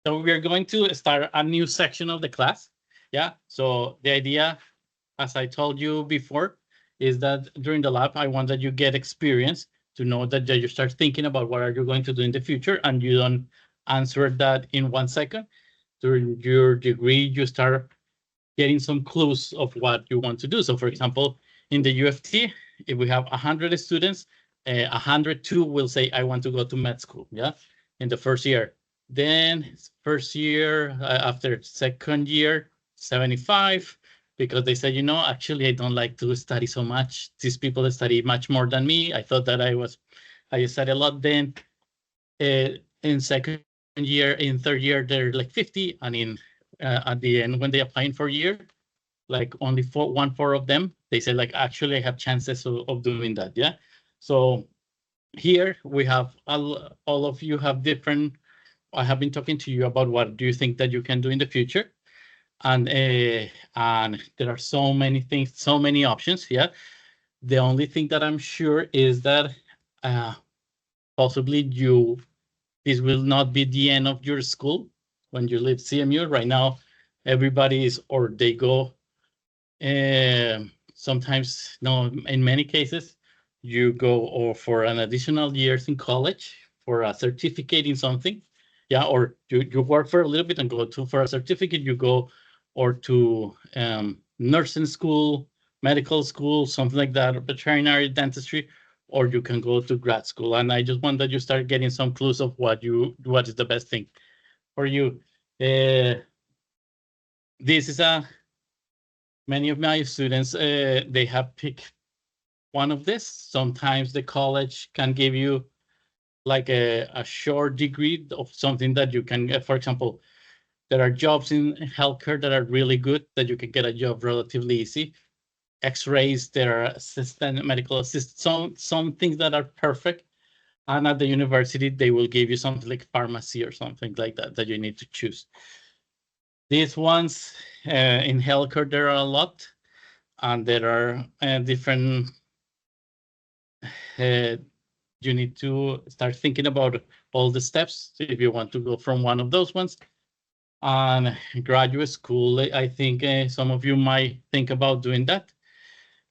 So we are going to start a new section of the class. Yeah. So the idea, as I told you before, is that during the lab, I want that you get experience to know that you start thinking about what are you going to do in the future, and you don't answer that in 1 second. During your degree, you start getting some clues of what you want to do. So, for example, in the UFT, if we have 100 students, 102 will say, I want to go to med school, yeah, in the first year. Then first year, after second year, 75, because they said, actually, I don't like to study so much. These people study much more than me. I thought that I study a lot. Then in second year, in third year, they're like 50. And at the end, when they applying for a year, like only four of them, they say like, actually, I have chances of doing that. Yeah. So here we have all of you have different. I have been talking to you about what do you think that you can do in the future, and there are so many things, so many options. Yeah. The only thing that I'm sure is that possibly this will not be the end of your school when you leave CMU. Right now, everybody is, or they go. Sometimes, no, in many cases, you go or for an additional years in college for a certificate in something. Yeah, or you work for a little bit and go to for a certificate, you go or to nursing school, medical school, something like that, or veterinary dentistry, or you can go to grad school. And I just want that you start getting some clues of what is the best thing for you. This is many of my students, they have picked one of this. Sometimes the college can give you like a short degree of something that you can get. For example, there are jobs in healthcare that are really good, that you can get a job relatively easy. X-rays, there are assistant, medical assistant, some things that are perfect. And at the university, they will give you something like pharmacy or something like that you need to choose. These ones in healthcare, there are a lot, and there are different. You need to start thinking about all the steps if you want to go from one of those ones. And graduate school, I think some of you might think about doing that.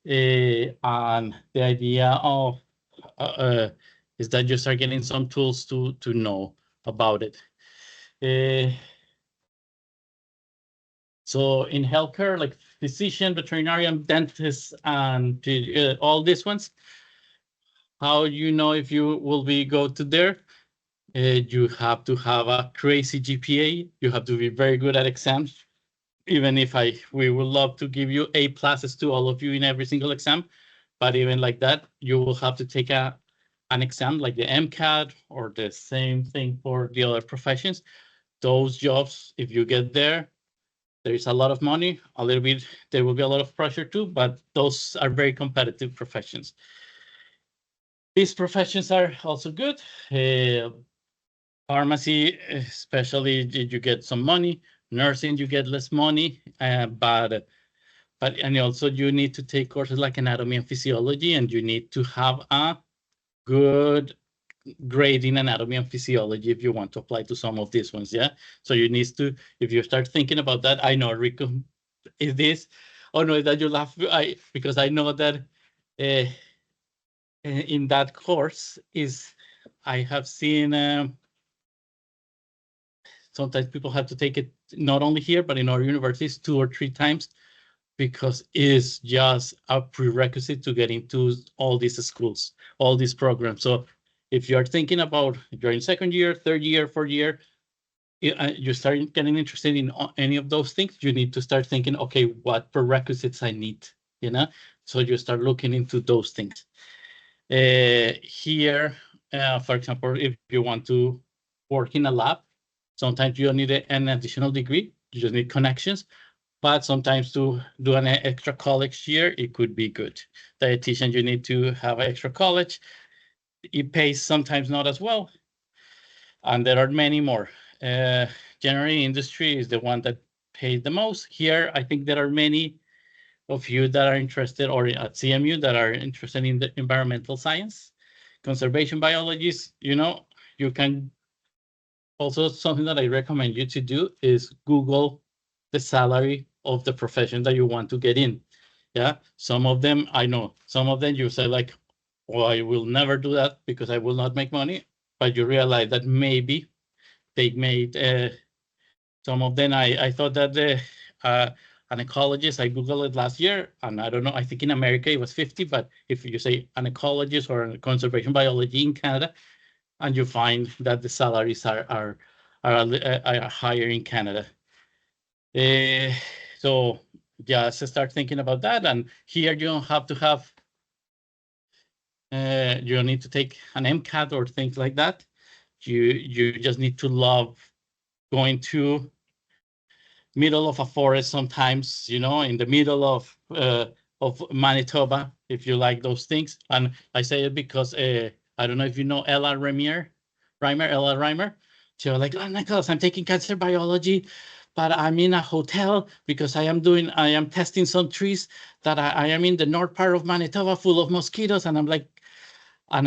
And the idea of is that you start getting some tools to know about it. So in healthcare, like physician, veterinarian, dentist, and all these ones, how you know if you will be go to there? You have to have a crazy GPA. You have to be very good at exams. Even if we would love to give you A pluses to all of you in every single exam, but even like that, you will have to take an exam like the MCAT or the same thing for the other professions. Those jobs, if you get there is a lot of money, a little bit, there will be a lot of pressure too, but those are very competitive professions. These professions are also good. Pharmacy, especially, you get some money. Nursing, you get less money, but and also you need to take courses like anatomy and physiology, and you need to have a good grade in anatomy and physiology if you want to apply to some of these ones. Yeah. So you need to, if you start thinking about that, I know, Rico, is this, oh no, that you laugh, because I know that in that course I have seen sometimes people have to take it not only here, but in our universities 2 or 3 times, because it's just a prerequisite to get into all these schools, all these programs. So if you're thinking about, if you're in second year, third year, fourth year, you start getting interested in any of those things, you need to start thinking, okay, what prerequisites I need, So you start looking into those things. Here, for example, if you want to work in a lab, sometimes you don't need an additional degree, you just need connections. But sometimes to do an extra college year, it could be good. Dietitian, you need to have an extra college. It pays sometimes not as well. And there are many more. General industry is the one that pays the most. Here, I think there are many of you that are interested, or at CMU that are interested in the environmental science, conservation biologists. You can Also, something that I recommend you to do is Google the salary of the profession that you want to get in. Yeah, some of them I know. Some of them you say like, "Oh, I will never do that because I will not make money." But you realize that maybe they made some of them. I thought that an ecologist. I googled it last year, and I don't know. I think in America it was 50, but if you say an ecologist or a conservation biology in Canada, and you find that the salaries are higher in Canada. Uh, so just start thinking about that. And here you don't have to have, you don't need to take an MCAT or things like that. You just need to love going to middle of a forest sometimes, in the middle of Manitoba, if you like those things. And I say it because I don't know if you know Ella Reimer. She was like, "Oh, Nicholas, I'm taking cancer biology, but I'm in a hotel because I am testing some trees that I am in the north part of Manitoba full of mosquitoes." And I'm like, I'm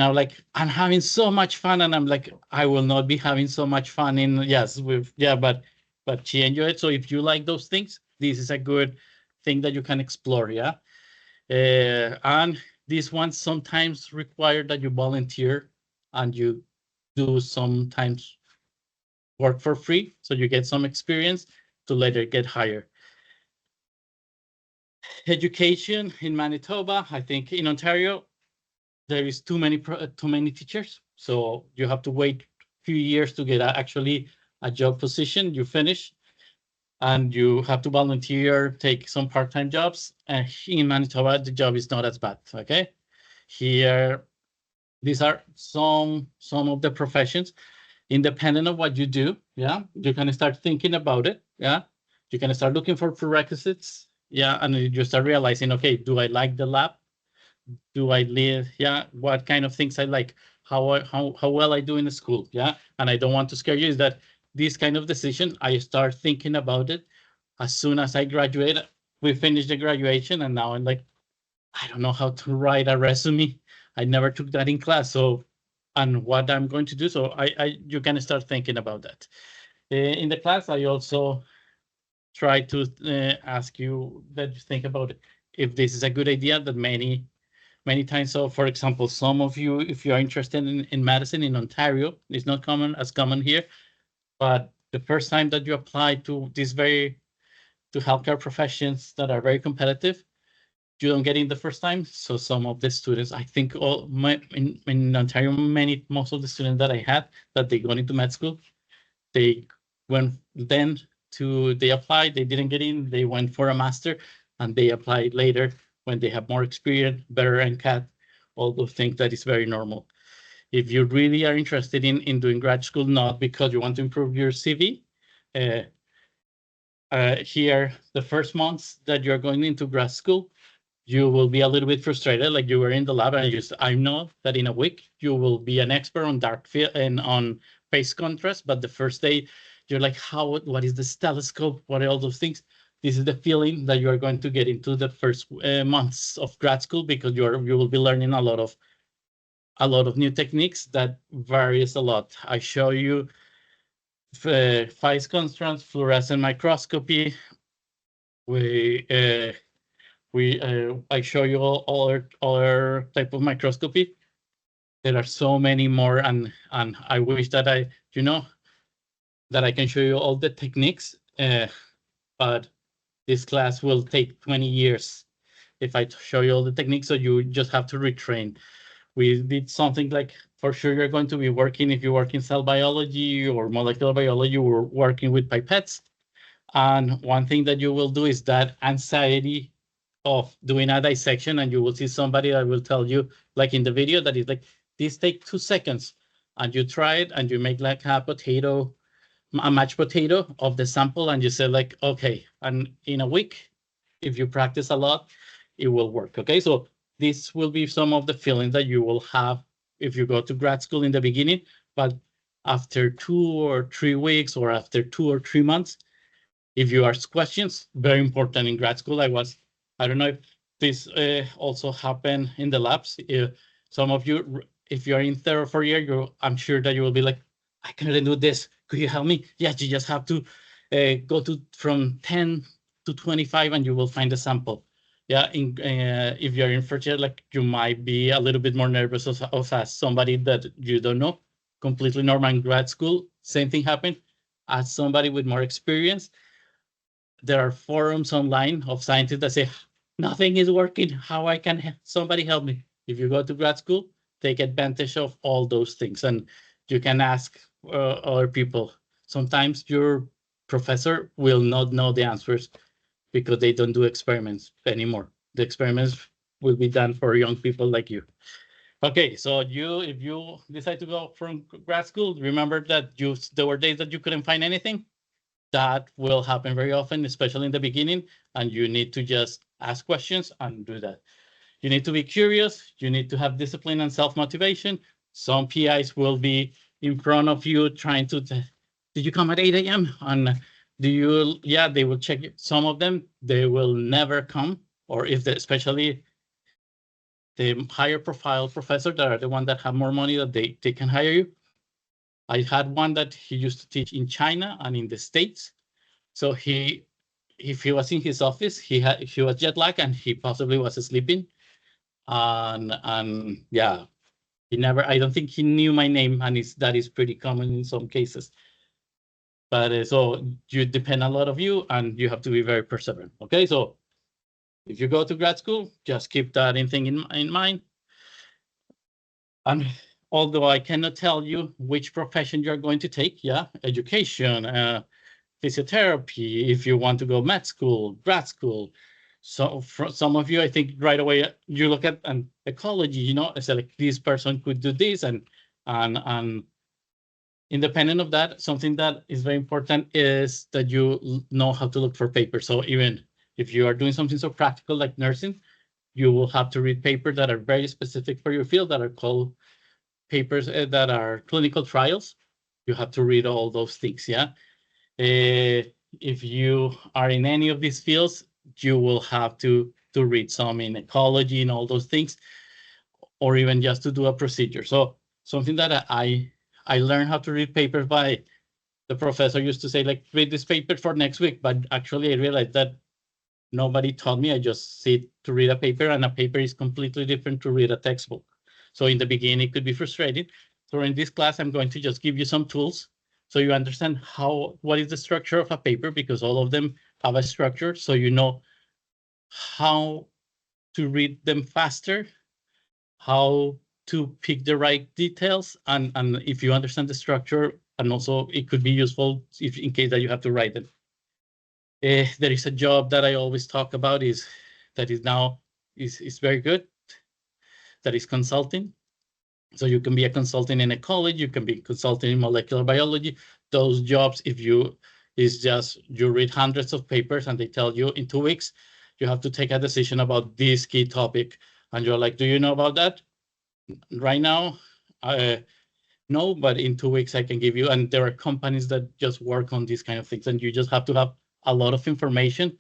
having so much fun. And I'm like, I will not be having so much fun but she enjoyed it. So if you like those things, this is a good thing that you can explore. Yeah. And these ones sometimes require that you volunteer and you do sometimes work for free. So you get some experience to later get higher. Education in Manitoba, I think in Ontario, there is too many teachers. So you have to wait a few years to get actually a job position. You finish and you have to volunteer, take some part-time jobs. And in Manitoba, the job is not as bad. Okay. Here, these are some of the professions. Independent of what you do, yeah, you can start thinking about it. Yeah. You can start looking for prerequisites. Yeah. And you start realizing, okay, do I like the lab? Do I live? Yeah. What kind of things I like? How well I do in the school? Yeah. And I don't want to scare you. Is that this kind of decision? I start thinking about it as soon as I graduate. We finished the graduation, and now I'm like, I don't know how to write a resume. I never took that in class. So, and what I'm going to do. So you can start thinking about that. In the class, I also try to ask you that you think about it. If this is a good idea that many times. So, for example, some of you, if you are interested in medicine in Ontario, it's not as common here, but the first time that you apply to to healthcare professions that are very competitive, you don't get in the first time. So some of the students, I think in Ontario, most of the students that I had that they got into med school, they went then they applied, they didn't get in, they went for a master, and they applied later when they have more experience, better NCAT, all those things. That is very normal. If you really are interested in doing grad school, not because you want to improve your CV, uh, here, the first months that you're going into grad school, you will be a little bit frustrated, like you were in the lab, and I know that in a week you will be an expert on dark field and on phase contrast, but the first day you're like, what is this telescope? What are all those things? This is the feeling that you are going to get into the first months of grad school, because you will be learning a lot of new techniques that varies a lot. I show you phase contrast, fluorescent microscopy. I show you all other type of microscopy. There are so many more, and I wish that that I can show you all the techniques, but this class will take 20 years if I show you all the techniques, so you just have to retrain. We did something like, for sure you're going to be working, if you work in cell biology or molecular biology, we're working with pipettes. And one thing that you will do is that anxiety of doing a dissection, and you will see somebody that will tell you, like in the video, that is like, this take 2 seconds, and you try it, and you make like a mashed potato of the sample, and you say like, okay, and in a week, if you practice a lot, it will work. Okay, so this will be some of the feelings that you will have if you go to grad school in the beginning, but after 2 or 3 weeks, or after 2 or 3 months, if you ask questions, very important in grad school. I don't know if this also happened in the labs. Some of you, if you're in third or fourth year, I'm sure that you will be like, I couldn't do this. Could you help me? Yeah, you just have to go to from 10 to 25 and you will find a sample. Yeah, if you're in first year, like you might be a little bit more nervous of as somebody that you don't know. Completely normal in grad school. Same thing happened. As somebody with more experience, there are forums online of scientists that say nothing is working. How I can somebody help me? If you go to grad school, take advantage of all those things, and you can ask other people. Sometimes your professor will not know the answers because they don't do experiments anymore. The experiments will be done for young people like you. Okay, so if you decide to go from grad school, remember that there were days that you couldn't find anything. That will happen very often, especially in the beginning, and you need to just ask questions and do that. You need to be curious. You need to have discipline and self-motivation. Some PIs will be in front of you trying to, did you come at 8 a.m.? And yeah, they will check it. Some of them, they will never come, or if they, especially the higher profile professor that are the one that have more money that they can hire you. I had one that he used to teach in China and in the States. So if he was in his office, he was jet lagged and he possibly was sleeping. And yeah, I don't think he knew my name, and that is pretty common in some cases. But so you depend a lot of you, and you have to be very perseverant. Okay, so if you go to grad school, just keep that thing in mind. And although I cannot tell you which profession you're going to take, yeah, education, physiotherapy, if you want to go med school, grad school. So for some of you, I think right away you look at an ecology, it's like this person could do this, and independent of that, something that is very important is that you know how to look for papers. So even if you are doing something so practical like nursing, you will have to read papers that are very specific for your field, that are called papers that are clinical trials. You have to read all those things, yeah. If you are in any of these fields, you will have to read some in ecology and all those things, or even just to do a procedure. So something that I learned how to read papers by, the professor used to say, like, read this paper for next week. But actually, I realized that nobody taught me. I just sit to read a paper, and a paper is completely different to read a textbook. So in the beginning, it could be frustrating. So in this class, I'm going to just give you some tools so you understand what is the structure of a paper, because all of them have a structure, so you know how to read them faster, how to pick the right details, and if you understand the structure, and also it could be useful in case that you have to write them. There is a job that I always talk about that is now is very good. That is consulting. So you can be a consultant in ecology, you can be consulting in molecular biology. Those jobs, is just you read hundreds of papers and they tell you in 2 weeks you have to take a decision about this key topic, and you're like, do you know about that right now? No, but in 2 weeks I can give you. And there are companies that just work on these kind of things, and you just have to have a lot of information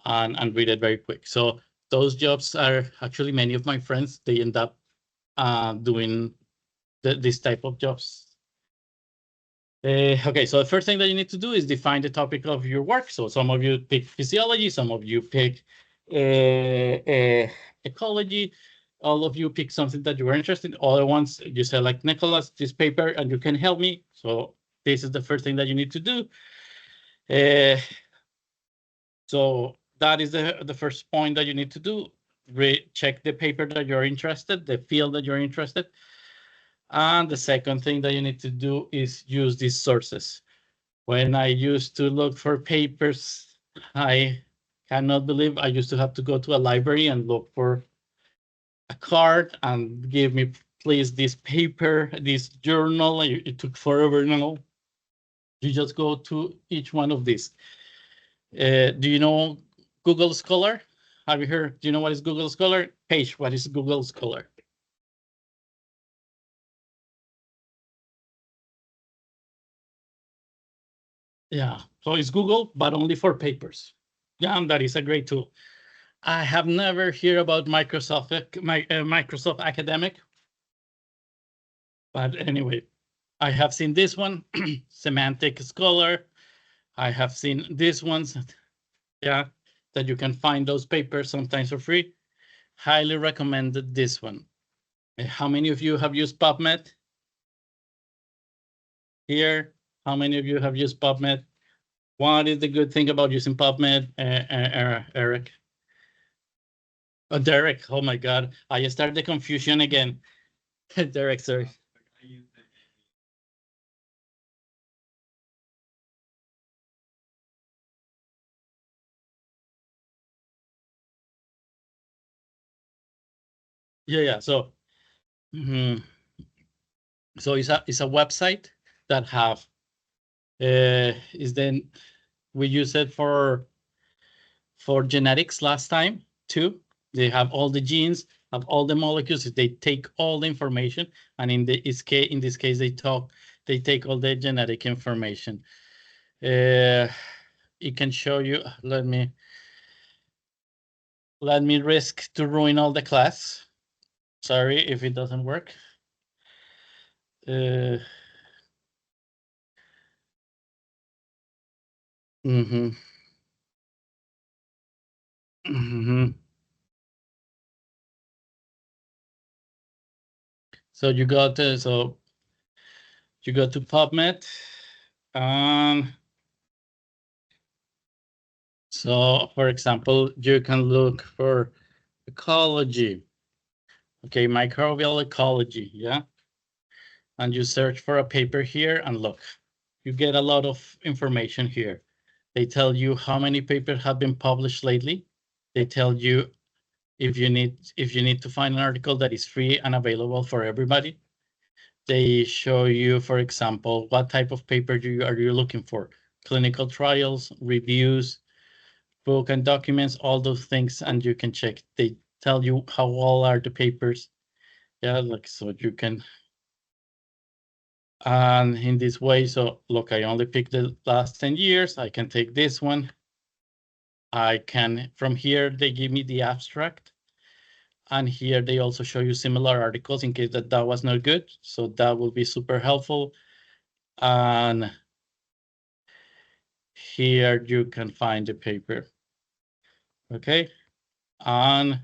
and read it very quick. So those jobs are actually, many of my friends, they end up doing this type of jobs. Okay, so the first thing that you need to do is define the topic of your work. So some of you pick physiology, some of you pick ecology, all of you pick something that you were interested in. Other ones, you say, like, Nicholas, this paper, and you can help me. So this is the first thing that you need to do. So that is the first point that you need to do. Check the paper that you're interested, the field that you're interested. And the second thing that you need to do is use these sources. When I used to look for papers, I cannot believe I used to have to go to a library and look for a card and give me, please, this paper, this journal. It took forever. No, you just go to each one of these. Do you know Google Scholar? Have you heard? Do you know what is Google Scholar? Paige, what is Google Scholar? Yeah, so it's Google, but only for papers. Yeah, and that is a great tool. I have never heard about Microsoft Academic, but anyway, I have seen this one, Semantic Scholar. I have seen these ones, yeah, that you can find those papers sometimes for free. Highly recommended this one. How many of you have used PubMed? Here, how many of you have used PubMed? What is the good thing about using PubMed, Eric? Oh, Derek, oh my God, I started the confusion again. Derek, sorry. Yeah. So, so it's a website that have is then we use it for genetics last time too. They have all the genes, have all the molecules. They take all the information, and in this case, they take all the genetic information. It can show you. Let me risk to ruin all the class. Sorry if it doesn't work. Mm-hmm. Mm-hmm. So you got you go to PubMed. So for example, you can look for ecology. Okay, microbial ecology, yeah. And you search for a paper here and look, you get a lot of information here. They tell you how many papers have been published lately. They tell you if you need to find an article that is free and available for everybody. They show you, for example, what type of paper are you looking for? Clinical trials, reviews, book and documents, all those things, and you can check. They tell you how old are the papers. Yeah, like so you can. And in this way, so look, I only picked the last 10 years. I can take this one. I can, from here, they give me the abstract. And here they also show you similar articles in case that was not good. So that will be super helpful. And here you can find the paper. Okay. And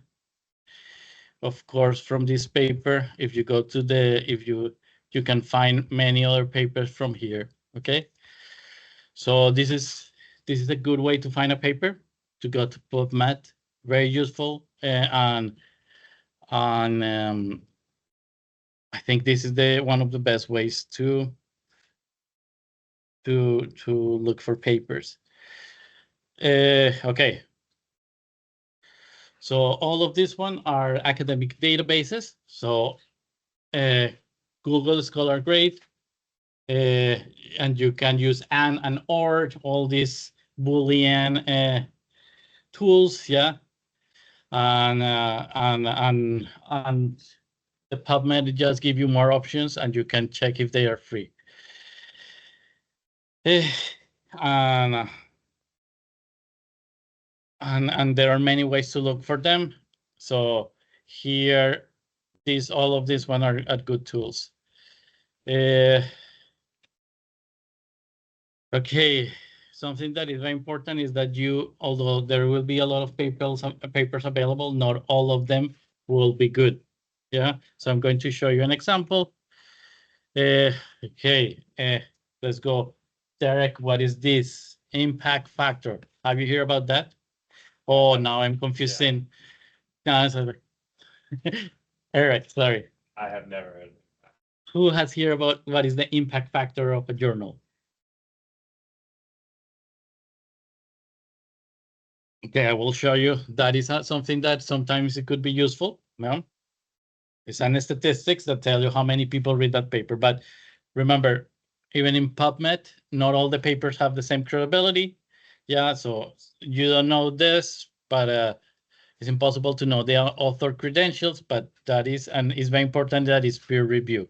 of course, from this paper, if you go to you can find many other papers from here. Okay. So this is a good way to find a paper, to go to PubMed. Very useful. And I think this is one of the best ways to look for papers. Okay. So all of this one are academic databases. So Google Scholar Great, and you can use and or all these Boolean tools, yeah. And the PubMed just give you more options, and you can check if they are free. And there are many ways to look for them. So here, all of these one are good tools. Okay, something that is very important is that although there will be a lot of papers available, not all of them will be good. Yeah, so I'm going to show you an example. Okay, let's go. Derek, what is this? Impact factor. Have you heard about that? Oh, now I'm confusing. No, Eric, sorry. I have never heard of that. Who has heard about what is the impact factor of a journal? Okay, I will show you. That is something that sometimes it could be useful. No, it's an statistics that tell you how many people read that paper. But remember, even in PubMed, not all the papers have the same credibility. Yeah, so you don't know this, but it's impossible to know the author credentials. But that is, and it's very important that it's peer review.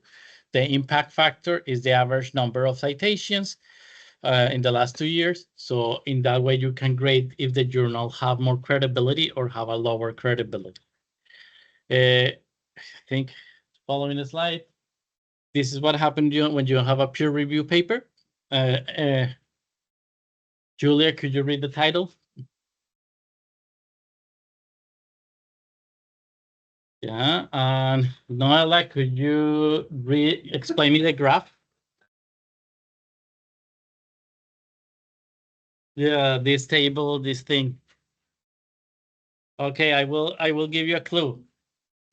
The impact factor is the average number of citations in the last 2 years. So in that way, you can grade if the journal have more credibility or have a lower credibility. I think following the slide, this is what happened when you have a peer review paper. Julia, could you read the title? Yeah, and Noella, could you explain me the graph? Yeah, this table, this thing. Okay, I will give you a clue.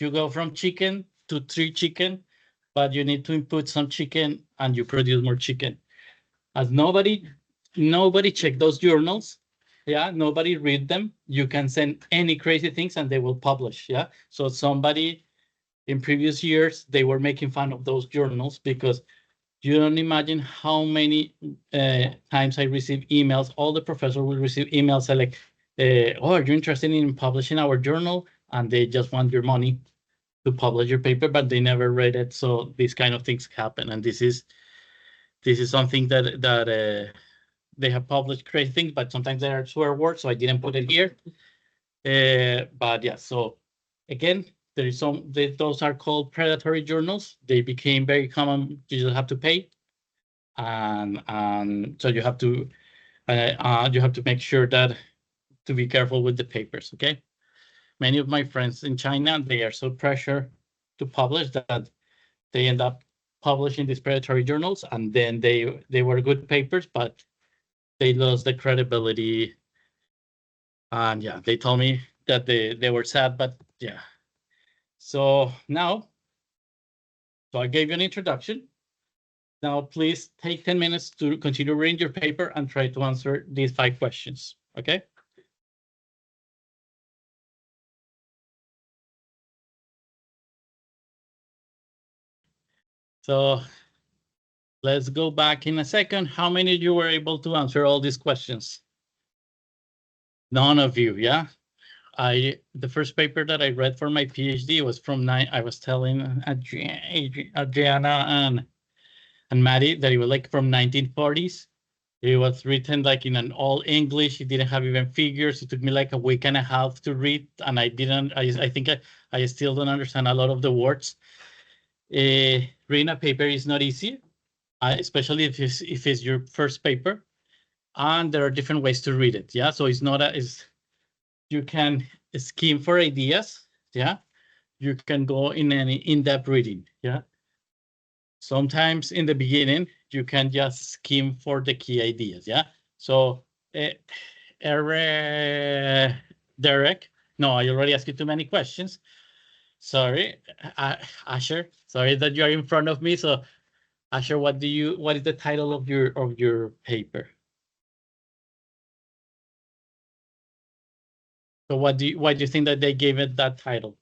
You go from chicken to 3 chicken, but you need to input some chicken and you produce more chicken. As nobody check those journals, yeah, nobody read them. You can send any crazy things and they will publish, yeah. So somebody in previous years they were making fun of those journals because you don't imagine how many times I receive emails. All the professors will receive emails like, "Oh, are you interested in publishing our journal?" And they just want your money to publish your paper, but they never read it. So these kind of things happen, and this is something that they have published crazy things, but sometimes there are swear words, so I didn't put it here. But yeah, so again, there is those are called predatory journals. They became very common. You just have to pay, and so you have to make sure that to be careful with the papers. Okay, many of my friends in China, they are so pressured to publish that they end up publishing these predatory journals, and then they were good papers, but they lost the credibility. And yeah, they told me that they were sad, but yeah. So now, so I gave you an introduction. Now, please take 10 minutes to continue reading your paper and try to answer these 5 questions. Okay? So let's go back in a second. How many of you were able to answer all these questions? None of you, yeah? The first paper that I read for my PhD was from I was telling Adriana and Maddie that it was like from 1940s. It was written like in an all English. It didn't have even figures. It took me like a week and a half to read, and I didn't. I think I still don't understand a lot of the words. Reading a paper is not easy, especially if it's your first paper, and there are different ways to read it. Yeah, so it's not you can skim for ideas. Yeah, you can go in any in-depth reading. Yeah, sometimes in the beginning you can just skim for the key ideas. Yeah, so Derek, no, I already asked you too many questions. Sorry, Asher. Sorry that you are in front of me. So Asher, what is the title of your paper? So why do you think that they gave it that title?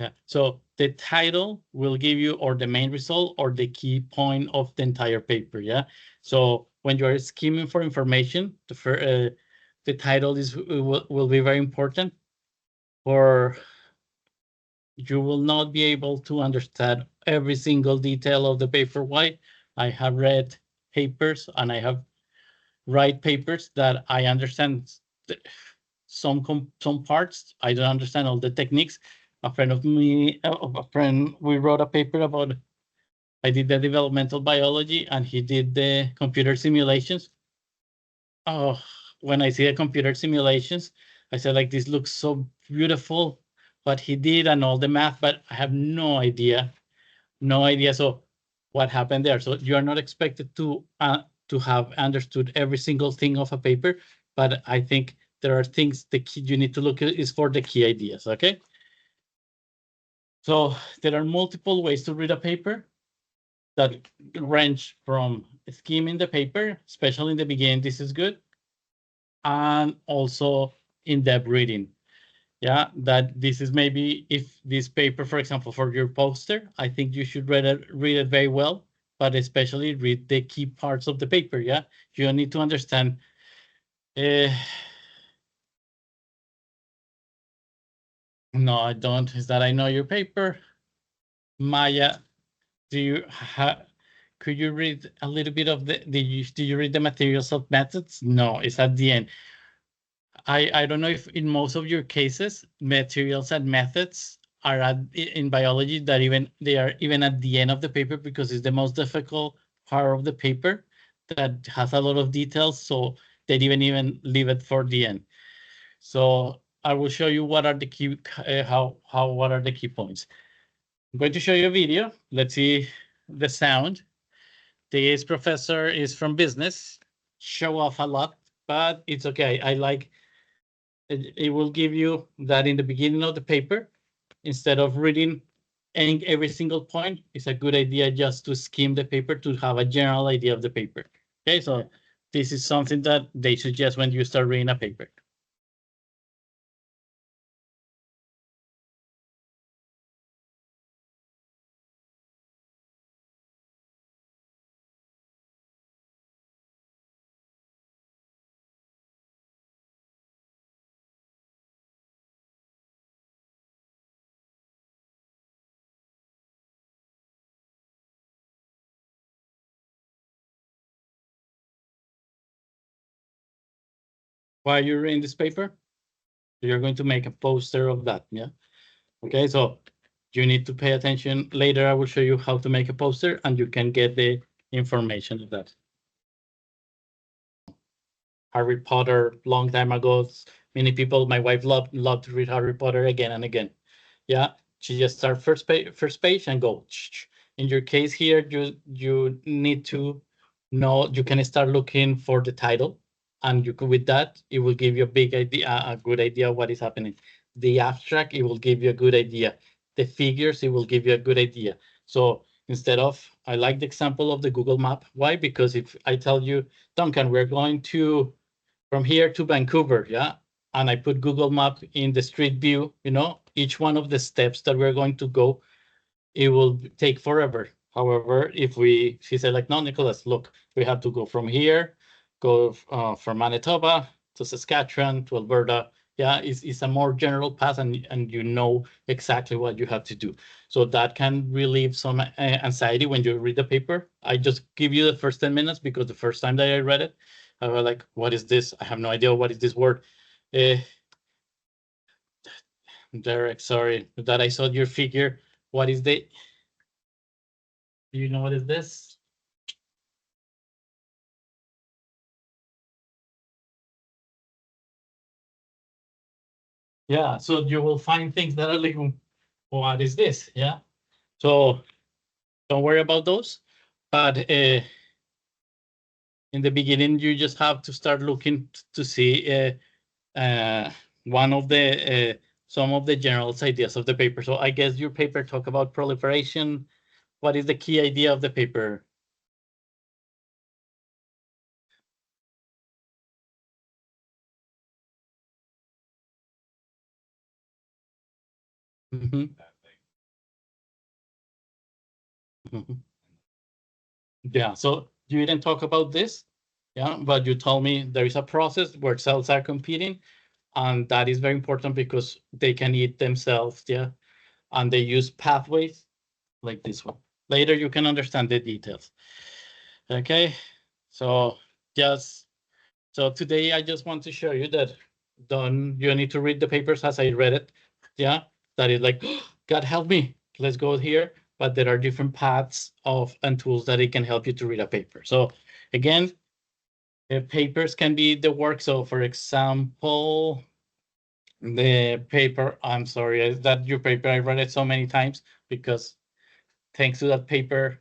Yeah. So the title will give you or the main result or the key point of the entire paper. Yeah. So when you are skimming for information, the title will be very important, or you will not be able to understand every single detail of the paper. Why? I have read papers and I have write papers that I understand some parts. I don't understand all the techniques. A friend of me, we wrote a paper about. I did the developmental biology, and he did the computer simulations. Oh, when I see the computer simulations, I said like this looks so beautiful, what he did and all the math, but I have no idea, no idea. So what happened there? So you are not expected to have understood every single thing of a paper, but I think there are things the key you need to look at is for the key ideas. Okay. So there are multiple ways to read a paper that range from skimming the paper, especially in the beginning. This is good, and also in-depth reading. Yeah, that this is maybe if this paper, for example, for your poster, I think you should read it very well, but especially read the key parts of the paper. Yeah, you need to understand. No, I don't. Is that I know your paper, Maya? Do you could you read a little bit of do you read the materials of methods? No, it's at the end. I don't know if in most of your cases, materials and methods are in biology that they are even at the end of the paper because it's the most difficult part of the paper that has a lot of details. So they even leave it for the end. So I will show you what are the key what are the key points. I'm going to show you a video. Let's see the sound. This professor is from business, show off a lot, but it's okay. I like it will give you that in the beginning of the paper, instead of reading every single point, it's a good idea just to skim the paper to have a general idea of the paper. Okay, so this is something that they suggest when you start reading a paper. While you're reading this paper, you're going to make a poster of that, yeah? Okay, so you need to pay attention. Later, I will show you how to make a poster and you can get the information of that. Harry Potter, long time ago, many people, my wife loved to read Harry Potter again and again. Yeah, she just start first page and go. In your case here, you need to know, you can start looking for the title, and you can, with that, it will give you a big idea, a good idea of what is happening. The abstract, it will give you a good idea. The figures, it will give you a good idea. So instead of, I like the example of the Google map. Why? Because if I tell you, Duncan, we're going to from here to Vancouver, yeah, and I put Google Map in the street view, each one of the steps that we're going to go, it will take forever. However, if she said like, no, Nicholas, look, we have to go from here, go from Manitoba to Saskatchewan to Alberta. Yeah, it's a more general path, and you know exactly what you have to do. So that can relieve some anxiety when you read the paper. I just give you the first 10 minutes because the first time that I read it, I was like, what is this? I have no idea what is this word. Derek, sorry that I saw your figure. What is the, do you know what is this? Yeah, so you will find things that are like, what is this? Yeah. So don't worry about those. But in the beginning, you just have to start looking to see one of the some of the general ideas of the paper. So I guess your paper talk about proliferation. What is the key idea of the paper? Mhm. Mhm. Yeah, so you didn't talk about this, yeah, but you told me there is a process where cells are competing, and that is very important because they can eat themselves, yeah, and they use pathways like this one. Later, you can understand the details. Okay, so just so today I just want to show you that you need to read the papers as I read it. Yeah, that is like, God help me, let's go here. But there are different paths of and tools that it can help you to read a paper. So again, papers can be the work. So for example, the paper, I'm sorry, that your paper, I read it so many times because thanks to that paper,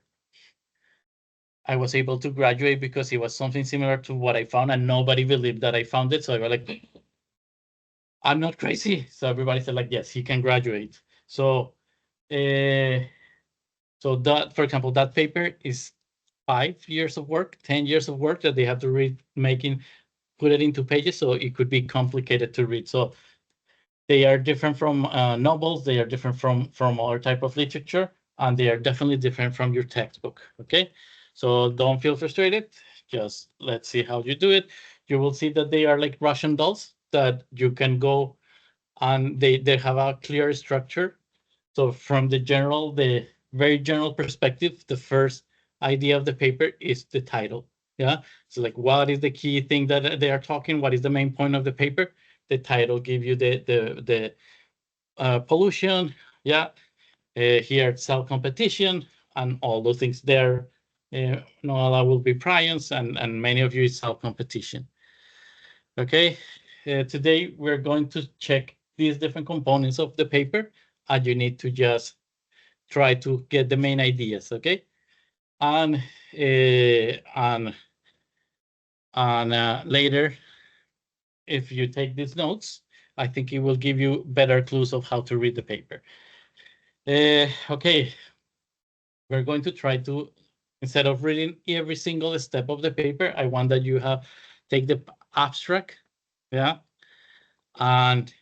I was able to graduate because it was something similar to what I found and nobody believed that I found it. So I was like, I'm not crazy. So everybody said like, yes, he can graduate. So, uh, so that, for example, that paper is 5 years of work, 10 years of work that they have to read, put it into pages. So it could be complicated to read. So they are different from novels. They are different from other type of literature, and they are definitely different from your textbook. Okay, so don't feel frustrated. Just let's see how you do it. You will see that they are like Russian dolls that you can go, and they have a clear structure. So from the very general perspective, the first idea of the paper is the title. Yeah. So like, what is the key thing that they are talking? What is the main point of the paper? the title give you the pollution, yeah. Here cell competition and all those things there. No, will be prions and many of you is cell competition. Okay, today we're going to check these different components of the paper, and you need to just try to get the main ideas. Okay, and later, if you take these notes, I think it will give you better clues of how to read the paper. Okay, we're going to try to, instead of reading every single step of the paper, I want that you take the abstract, yeah, and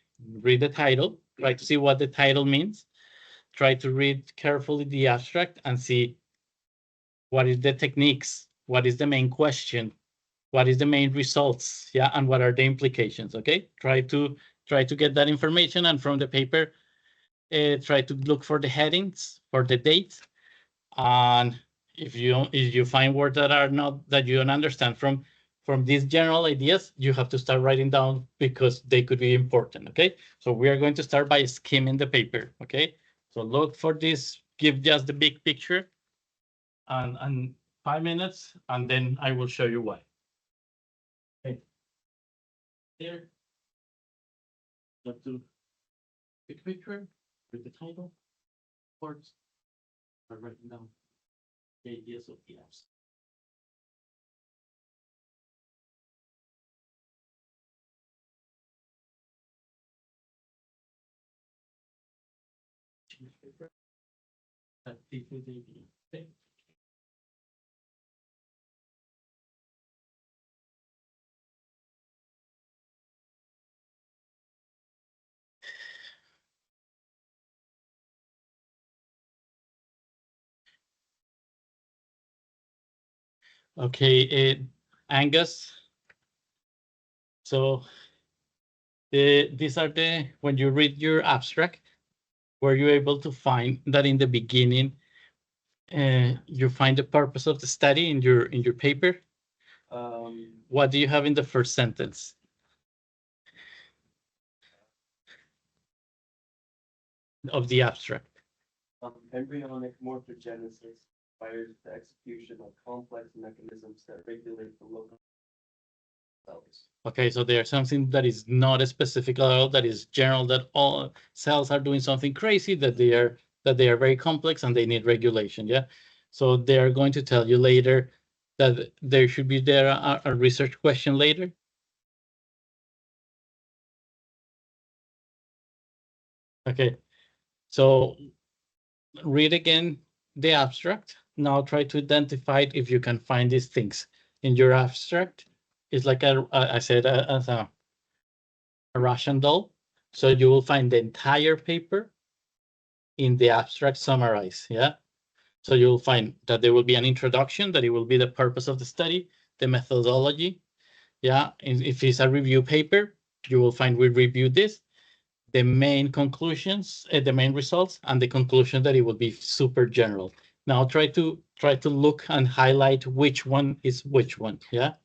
read the title, try to see what the title means, try to read carefully the abstract and see what is the techniques, what is the main question, what is the main results, yeah, and what are the implications. Okay, try to get that information, and from the paper, try to look for the headings, for the dates, and if you find words that you don't understand from these general ideas, you have to start writing down because they could be important. Okay, so we are going to start by skimming the paper. Okay, so look for this, give just the big picture, and 5 minutes, and then I will show you why. Okay, here, let's do big picture with the title, words, I'm writing down the ideas of the apps. Okay. Okay, Angus. So these are when you read your abstract, were you able to find that in the beginning, you find the purpose of the study in your paper? What do you have in the first sentence? Of the abstract. Embryonic morphogenesis requires the execution of complex mechanisms that regulate the local cells. Okay, so there's something that is not specific at all, that is general, that all cells are doing something crazy, that they are very complex and they need regulation. Yeah. So they are going to tell you later that there should be a research question later. Okay, so read again the abstract. Now try to identify if you can find these things in your abstract. It's like I said, as a Russian doll. So you will find the entire paper in the abstract summarized. Yeah. So you'll find that there will be an introduction, that it will be the purpose of the study, the methodology. Yeah. If it's a review paper, you will find we reviewed this, the main conclusions, the main results, and the conclusion that it will be super general. Now try to look and highlight which one is which one. Yeah.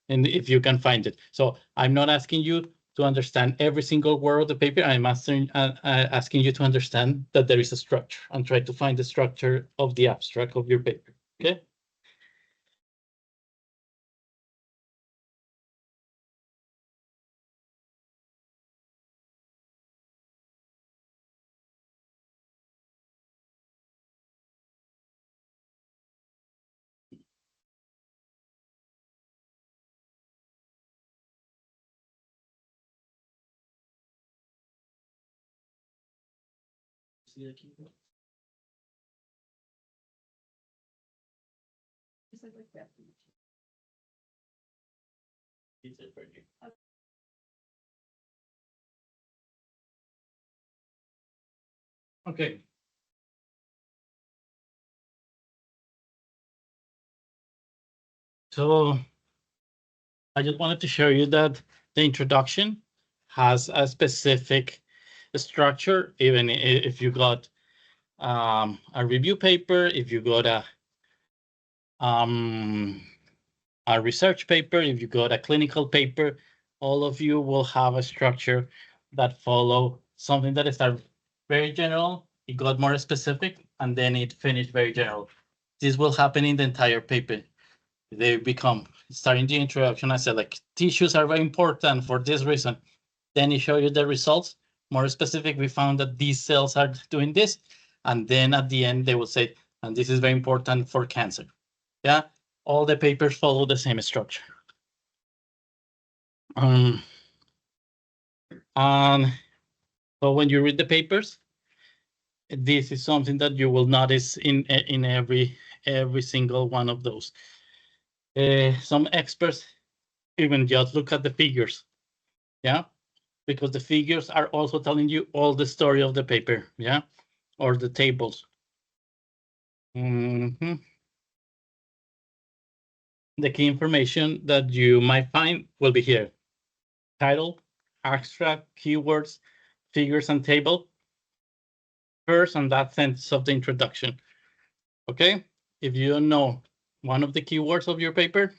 And if you can find it. So I'm not asking you to understand every single word of the paper. I'm asking you to understand that there is a structure and try to find the structure of the abstract of your paper. Okay. See the keyboard? Like that. It's a pretty. Okay. So I just wanted to show you that the introduction has a specific structure, even if you got a review paper, if you got a research paper, if you got a clinical paper, all of you will have a structure that follow something that started very general, it got more specific, and then it finished very general. This will happen in the entire paper. They become, starting the introduction, I said, like, tissues are very important for this reason. Then it show you the results. More specific, we found that these cells are doing this. And then at the end, they will say, and this is very important for cancer. Yeah, all the papers follow the same structure. And so when you read the papers, this is something that you will notice in every single one of those. Some experts even just look at the figures, yeah, because the figures are also telling you all the story of the paper, yeah, or the tables. The key information that you might find will be here: title, abstract, keywords, figures, and table. First, on that sentence of the introduction. Okay, if you don't know one of the keywords of your paper,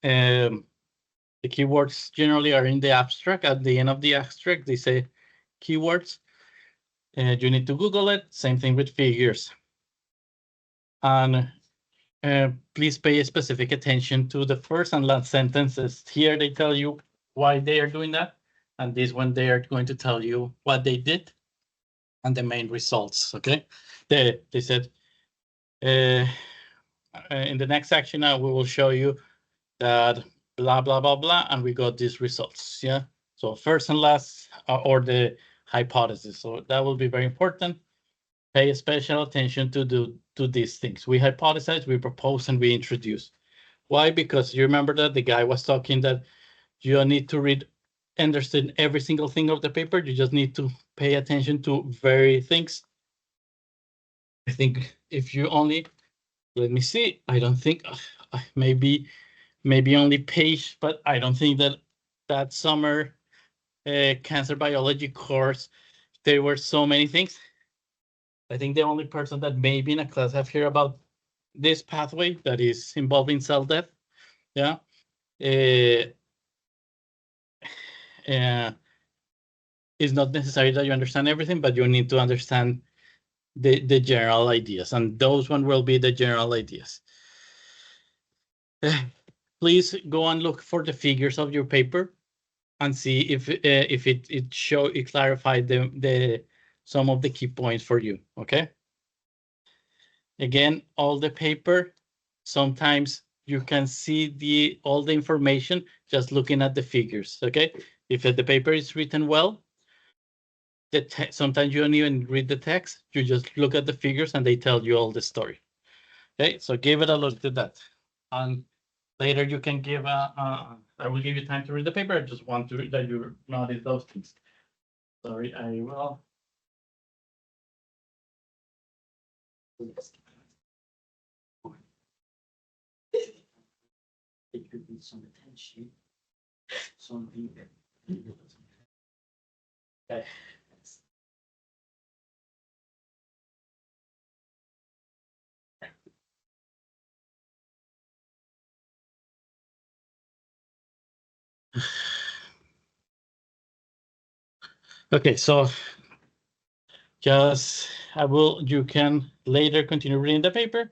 the keywords generally are in the abstract. At the end of the abstract, they say keywords. You need to Google it. Same thing with figures. And please pay specific attention to the first and last sentences. Here they tell you why they are doing that. And this one, they are going to tell you what they did and the main results, okay? They said, in the next section, we will show you that blah, blah, blah, blah, and we got these results, yeah? So first and last, or the hypothesis. So that will be very important. Pay special attention to these things. We hypothesize, we propose, and we introduce. Why? Because you remember that the guy was talking that you don't need to understand every single thing of the paper. You just need to pay attention to very things. I think if you only, let me see, I don't think, maybe only page, but I don't think that summer cancer biology course, there were so many things. I think the only person that maybe in a class have heard about this pathway that is involving cell death, yeah. It's not necessary that you understand everything, but you need to understand the general ideas, and those one will be the general ideas. Please go and look for the figures of your paper and see if it clarified some of the key points for you. Okay. Again, all the paper, sometimes you can see all the information just looking at the figures. Okay. If the paper is written well, sometimes you don't even read the text. You just look at the figures and they tell you all the story. Okay, so give it a look to that. And later you can give I will give you time to read the paper. I just want to that you notice those things. Sorry, I will. It could be some attention. Some people. Okay. Okay, so just you can later continue reading the paper.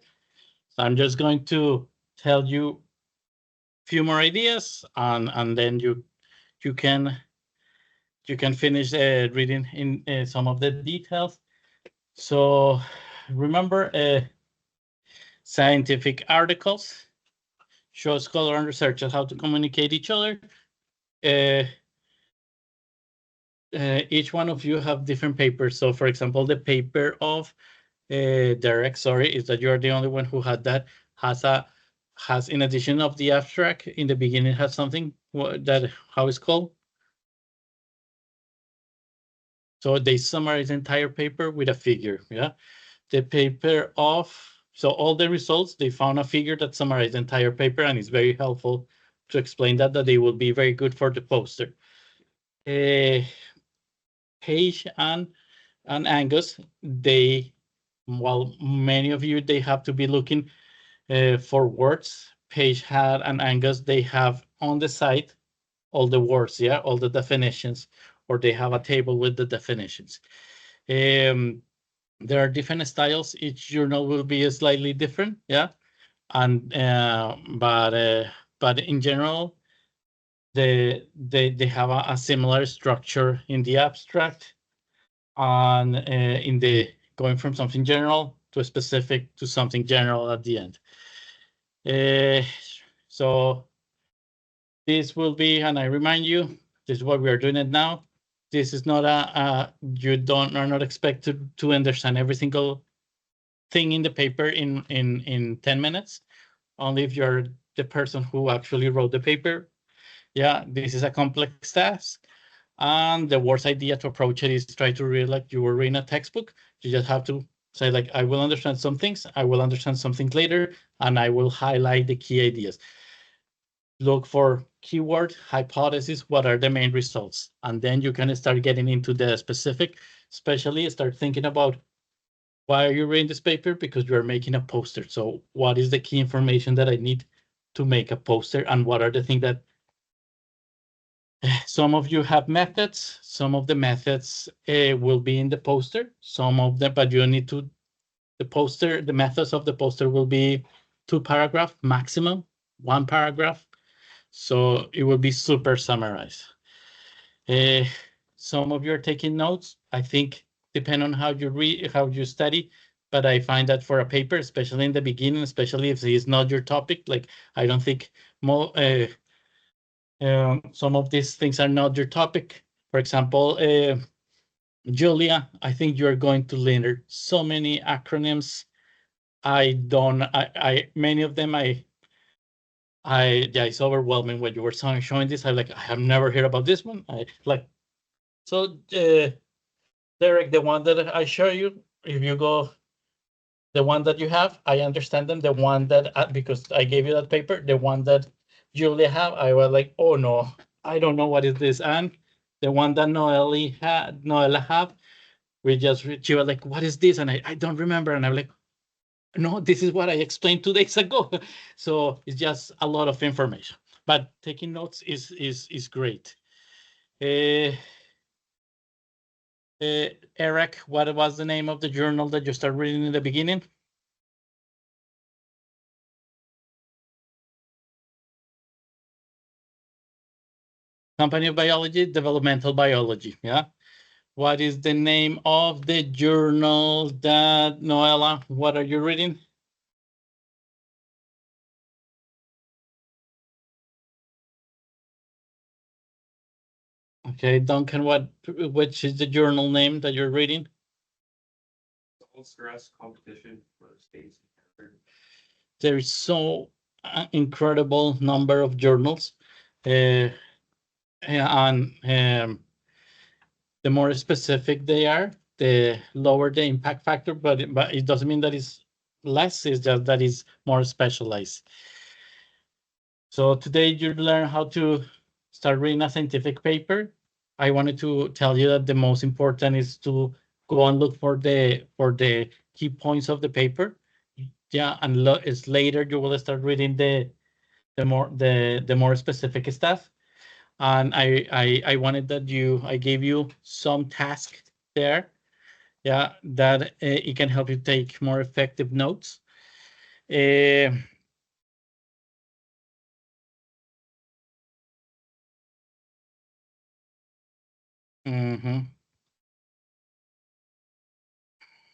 So I'm just going to tell you a few more ideas, and then you can finish reading in some of the details. So remember, scientific articles show scholars and researchers how to communicate each other. Each one of you have different papers. So for example, the paper of Derek, sorry, is that you're the only one who had that, has in addition of the abstract in the beginning has something that how it's called. So they summarize the entire paper with a figure, yeah. The paper of, so all the results, they found a figure that summarized the entire paper, and it's very helpful to explain that they will be very good for the poster. Paige and Angus, while many of you, they have to be looking for words. Paige and Angus, they have on the site all the words, yeah, all the definitions, or they have a table with the definitions. There are different styles. Each journal will be slightly different, yeah, and but in general, they have a similar structure in the abstract, and in the going from something general to a specific to something general at the end. So this will be, and I remind you, this is what we are doing it now. This is not you are not expected to understand every single thing in the paper in 10 minutes, only if you're the person who actually wrote the paper. Yeah, this is a complex task. And the worst idea to approach it is try to read like you were reading a textbook. You just have to say like, I will understand some things, I will understand some things later, and I will highlight the key ideas. Look for keyword, hypothesis, what are the main results? And then you can start getting into the specific, especially start thinking about why are you reading this paper? Because you are making a poster. So what is the key information that I need to make a poster? And what are the things that some of you have methods, some of the methods will be in the poster, some of them, but you need to, the methods of the poster will be 2 paragraph maximum, 1 paragraph. So it will be super summarized. Some of you are taking notes. I think depend on how you read, how you study, but I find that for a paper, especially in the beginning, especially if it's not your topic, like I don't think more, some of these things are not your topic. For example, Julia, I think you're going to learn so many acronyms. Many of them, yeah, it's overwhelming when you were showing this. I have never heard about this one. So, Derek, the one that I show you, if you go, the one that you have, I understand them. The one that, because I gave you that paper, the one that Julia have, I was like, oh no, I don't know what is this. And the one that Noella have, she was like, what is this? And I don't remember. And I'm like, no, this is what I explained 2 days ago. So it's just a lot of information, but taking notes is great. Eric, what was the name of the journal that you started reading in the beginning? Company of Biology, Developmental Biology, yeah? What is the name of the journal that, Noella, what are you reading? Okay, Duncan, which is the journal name that you're reading? Stress competition for states. There is so incredible number of journals, and the more specific they are, the lower the impact factor. But it doesn't mean that it's less. It's just that it's more specialized. So today you learn how to start reading a scientific paper. I wanted to tell you that the most important is to go and look for the key points of the paper. Yeah, and it's later you will start reading the more specific stuff. And I wanted that I gave you some task there, yeah, that it can help you take more effective notes.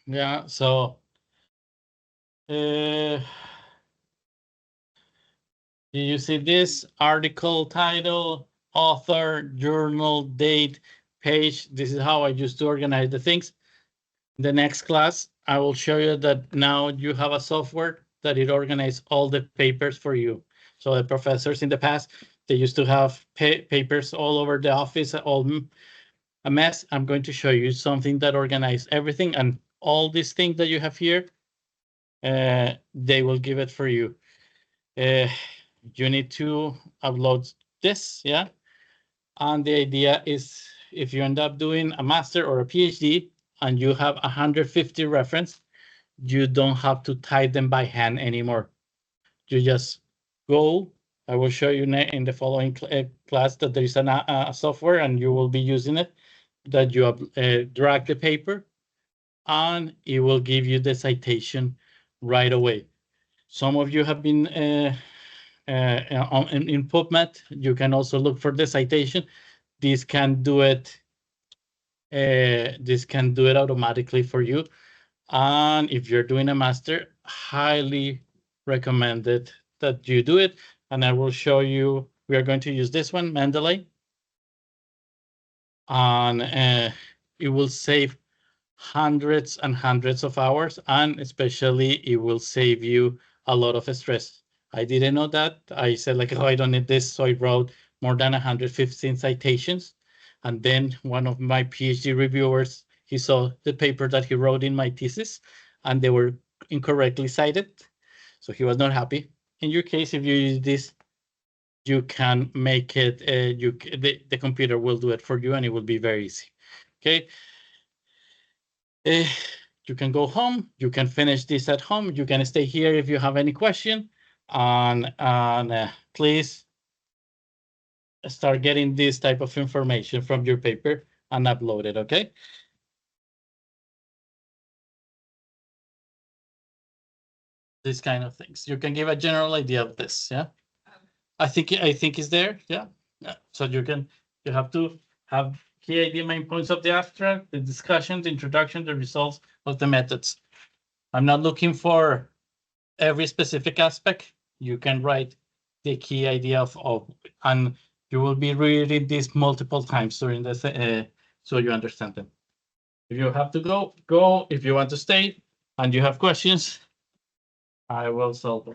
Yeah, so do you see this article title, author, journal, date, page? This is how I used to organize the things. The next class, I will show you that now you have a software that it organizes all the papers for you. So the professors in the past, they used to have papers all over the office, all a mess. I'm going to show you something that organizes everything, and all these things that you have here, they will give it for you. You need to upload this, yeah? And the idea is if you end up doing a master or a PhD and you have 150 reference, you don't have to type them by hand anymore. You just go I will show you in the following class that there is a software and you will be using it, that you drag the paper and it will give you the citation right away. Some of you have been in PubMed. You can also look for the citation. This can do it. This can do it automatically for you. And if you're doing a master, highly recommended that you do it. And I will show you, we are going to use this one, Mendeley. And it will save hundreds and hundreds of hours, and especially it will save you a lot of stress. I didn't know that. I said like, oh, I don't need this. So I wrote more than 115 citations. And then one of my PhD reviewers, he saw the paper that he wrote in my thesis and they were incorrectly cited. So he was not happy. In your case, if you use this, you can make it, the computer will do it for you and it will be very easy. Okay. You can go home, you can finish this at home, you can stay here if you have any question, and please start getting this type of information from your paper and upload it, okay? These kind of things. You can give a general idea of this, yeah? I think it's there, yeah. So you have to have key idea, main points of the abstract, the discussion, the introduction, the results of the methods. I'm not looking for every specific aspect. You can write the key idea of and you will be reading this multiple times during this, so you understand them. If you have to go, go. If you want to stay and you have questions, I will solve them.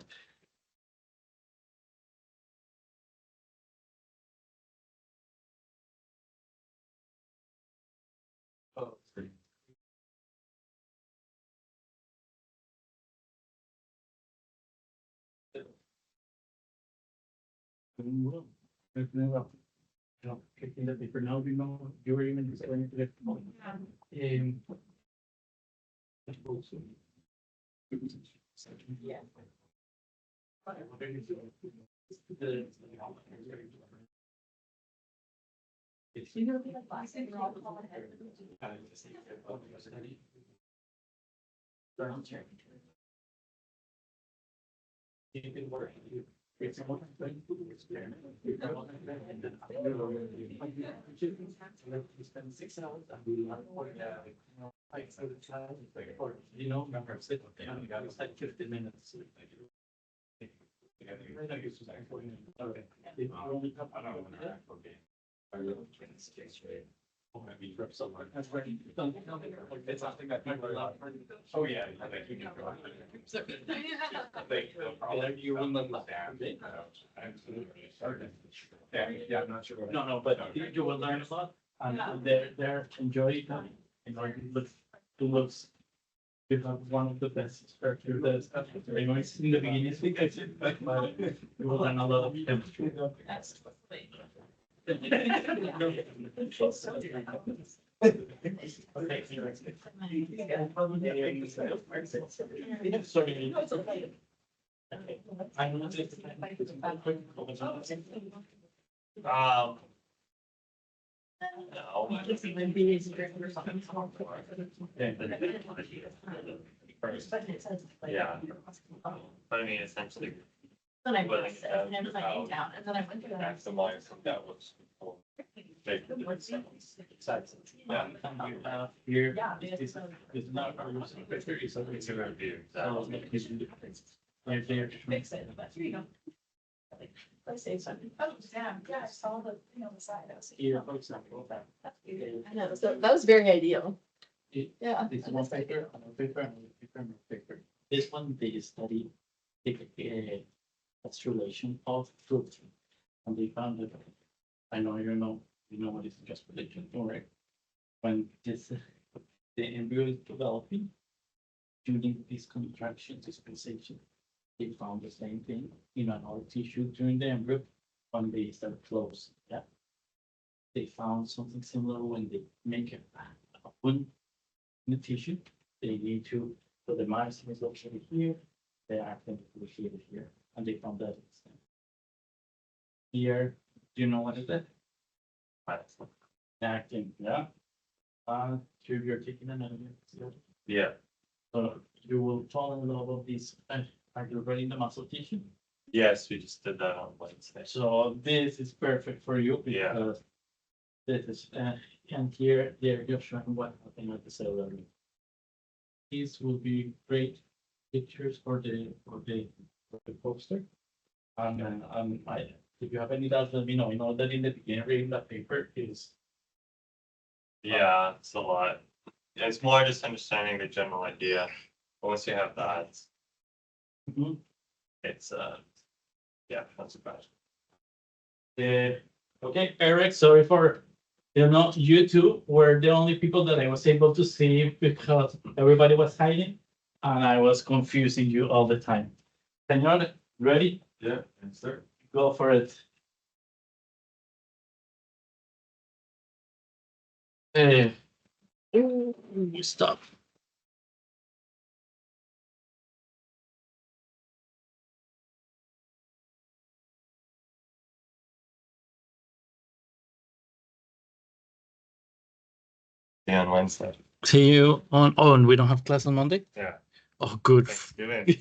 Oh, sorry. In the paper now, you were even explaining to the yeah. Spend 6 hours and we learn more. You know, remember, it's like 15 minutes. Oh, yeah. You will not understand. Yeah, I'm not sure. No, but you will learn a lot and they're enjoy it. You know, it looks you have one of the best structures anyways in the beginning. I said, but you will learn a lot of chemistry. Sorry. I know yeah. I mean, essentially. Then I put it and then my name down, and then I went to the next one. That was. Here. It's not. It's a review. Right there. Fix it, but here you go. Let's say something. Oh, damn, yeah, I saw the thing on the side. I was. Yeah, for example. I know, so that was very ideal. Yeah. It's one paper, another paper, another paper, another paper. This one, they study the postulation of fruit. And they found that, I know you know what is postulation, correct? When the embryo is developing, during this contraction, this pulsation, they found the same thing in another tissue during the embryo when they start close. Yeah. They found something similar when they make a wound in the tissue. They need to, so the myosin is located here, the actin is located here, and they found that it's here, do you know what is it? Acting, yeah. You're taking another. Yeah. So you will fall in love with this. Are you ready the muscle tissue? Yes, we just did that on Wednesday. So this is perfect for you Yeah. because this is, and here they're just showing what happened at the cellular level. These will be great pictures for the poster. And if you have any doubts, let me know. You know that in the beginning, reading the paper is Yeah, it's a lot. It's more just understanding the general idea. But once you have that, Mhm. it's yeah, that's about it. Okay, Eric, sorry for, you two were the only people that I was able to see because everybody was hiding and I was confusing you all the time. Senor, ready? Yeah, sir. Go for it. Stop. Yeah, on Wednesday. See you on, oh, and we don't have class on Monday? Yeah. Oh, good. Thanksgiving.